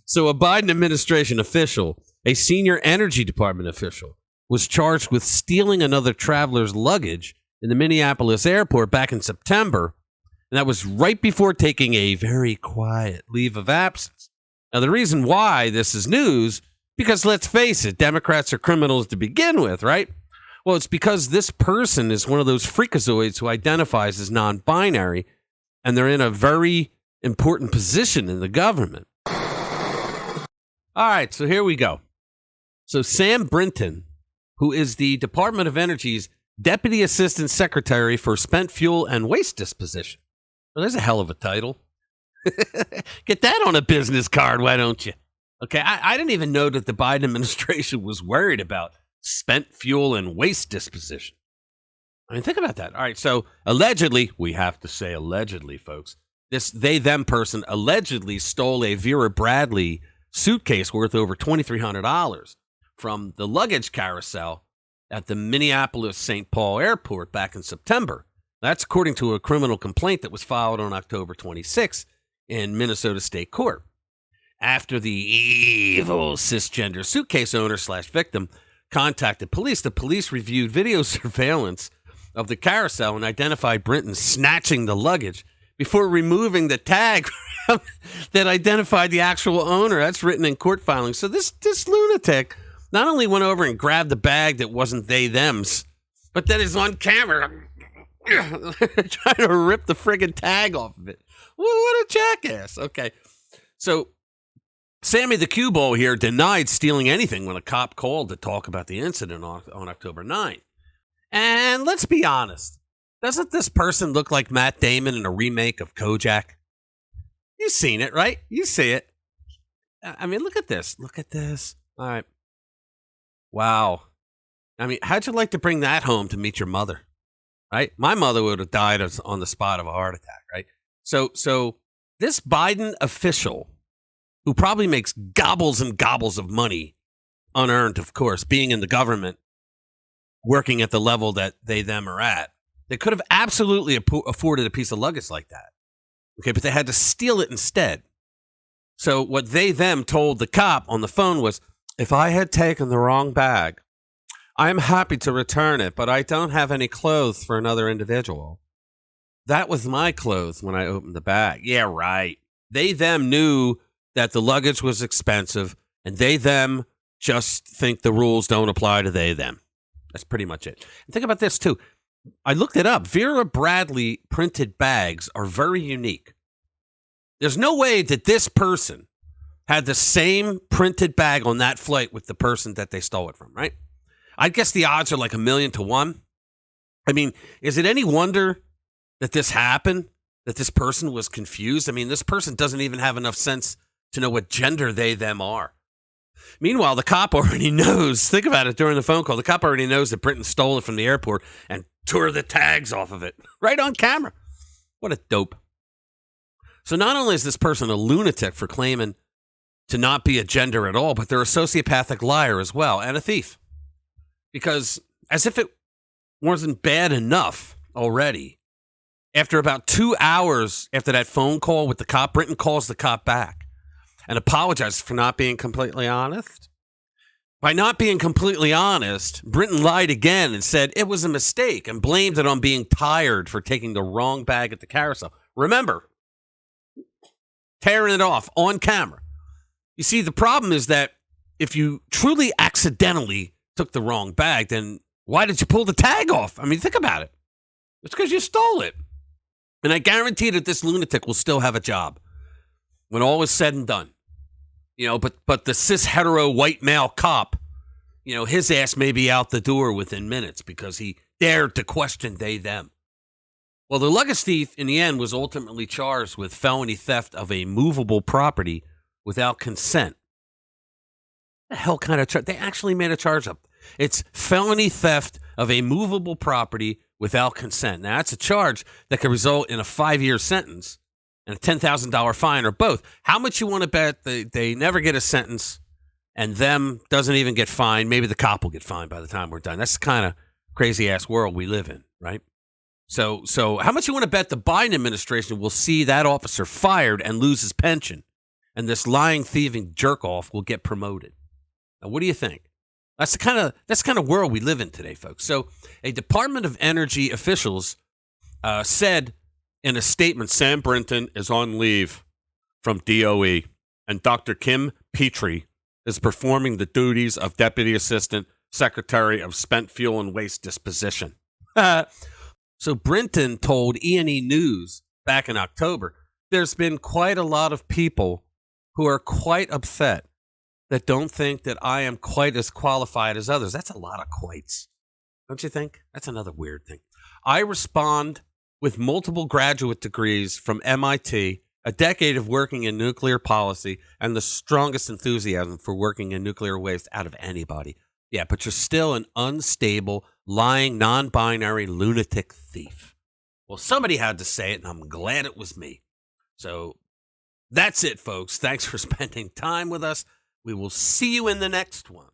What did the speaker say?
So a Biden administration official, a senior energy department official, was charged with stealing another traveler's luggage in the Minneapolis airport back in September. And that was right before taking a very quiet leave of absence. Now, the reason why this is news, because let's face it, Democrats are criminals to begin with, right? Well, it's because this person is one of those freakazoids who identifies as non-binary, and they're in a very important position in the government. All right, so here we go. So Sam Brinton, who is the Department of Energy's Deputy Assistant Secretary for Spent Fuel and Waste Disposition. Well, there's a hell of a title. Get that on a business card, why don't you? Okay, I didn't even know that the Biden administration was worried about spent fuel and waste disposition. I mean, think about that. All right, so allegedly, we have to say allegedly, folks, this they-them person allegedly stole a Vera Bradley suitcase worth over $2,300 from the luggage carousel at the Minneapolis St. Paul airport back in September. That's according to a criminal complaint that was filed on October 26 in Minnesota State Court. After the evil cisgender suitcase owner / victim contacted police, the police reviewed video surveillance of the carousel and identified Brinton snatching the luggage before removing the tag that identified the actual owner. That's written in court filings. So this lunatic not only went over and grabbed the bag that wasn't they-them's, but then is on camera trying to rip the friggin' tag off of it. What a jackass. Okay. So Sammy the cue ball here denied stealing anything when a cop called to talk about the incident on October 9th. And let's be honest. Doesn't this person look like Matt Damon in a remake of Kojak? You've seen it, right? You see it. I mean, look at this. Look at this. All right. Wow. I mean, how'd you like to bring that home to meet your mother? Right? My mother would have died on the spot of a heart attack, right? So this Biden official, who probably makes gobbles and gobbles of money, unearned, of course, being in the government, working at the level that them are at, they could have absolutely afforded a piece of luggage like that. Okay, but they had to steal it instead. So what them told the cop on the phone was, if I had taken the wrong bag, I'm happy to return it, but I don't have any clothes for another individual. That was my clothes when I opened the bag. Yeah, right. Them knew that the luggage was expensive, and them just think the rules don't apply to them. That's pretty much it. And think about this, too. I looked it up. Vera Bradley printed bags are very unique. There's no way that this person had the same printed bag on that flight with the person that they stole it from, right? I guess the odds are like 1,000,000 to 1. I mean, is it any wonder that this happened? That this person was confused? I mean, this person doesn't even have enough sense to know what gender them are. Meanwhile, the cop already knows. Think about it during the phone call. The cop already knows that Brinton stole it from the airport and tore the tags off of it right on camera. What a dope. So not only is this person a lunatic for claiming to not be a gender at all, but they're a sociopathic liar as well and a thief. Because as if it wasn't bad enough already, after about 2 hours after that phone call with the cop, Brinton calls the cop back and apologizes for not being completely honest. By not being completely honest, Brinton lied again and said it was a mistake and blamed it on being tired for taking the wrong bag at the carousel. Remember, tearing it off on camera. You see, the problem is that if you truly accidentally took the wrong bag, then why did you pull the tag off? I mean, think about it. It's because you stole it. And I guarantee that this lunatic will still have a job when all is said and done. You know, but the cis hetero white male cop, you know, his ass may be out the door within minutes because he dared to question them. Well, the luggage thief in the end was ultimately charged with felony theft of a movable property without consent. The hell kind of charge? They actually made a charge up. It's felony theft of a movable property without consent. Now, that's a charge that could result in a 5-year sentence and a $10,000 fine or both. How much you want to bet they never get a sentence and them doesn't even get fined? Maybe the cop will get fined by the time we're done. That's the kind of crazy-ass world we live in, right? So how much you want to bet the Biden administration will see that officer fired and lose his pension, and this lying, thieving jerk off will get promoted? Now, what do you think? That's the kind of world we live in today, folks. So, a Department of Energy officials said in a statement, Sam Brinton is on leave from DOE, and Dr. Kim Petrie is performing the duties of Deputy Assistant Secretary of Spent Fuel and Waste Disposition. So Brinton told E&E News back in October, there's been quite a lot of people who are quite upset that don't think that I am quite as qualified as others. That's a lot of quites, don't you think? That's another weird thing. I respond with multiple graduate degrees from MIT, a decade of working in nuclear policy, and the strongest enthusiasm for working in nuclear waste out of anybody. Yeah, but you're still an unstable, lying, non-binary lunatic thief. Well, somebody had to say it, and I'm glad it was me. So that's it, folks. Thanks for spending time with us. We will see you in the next one.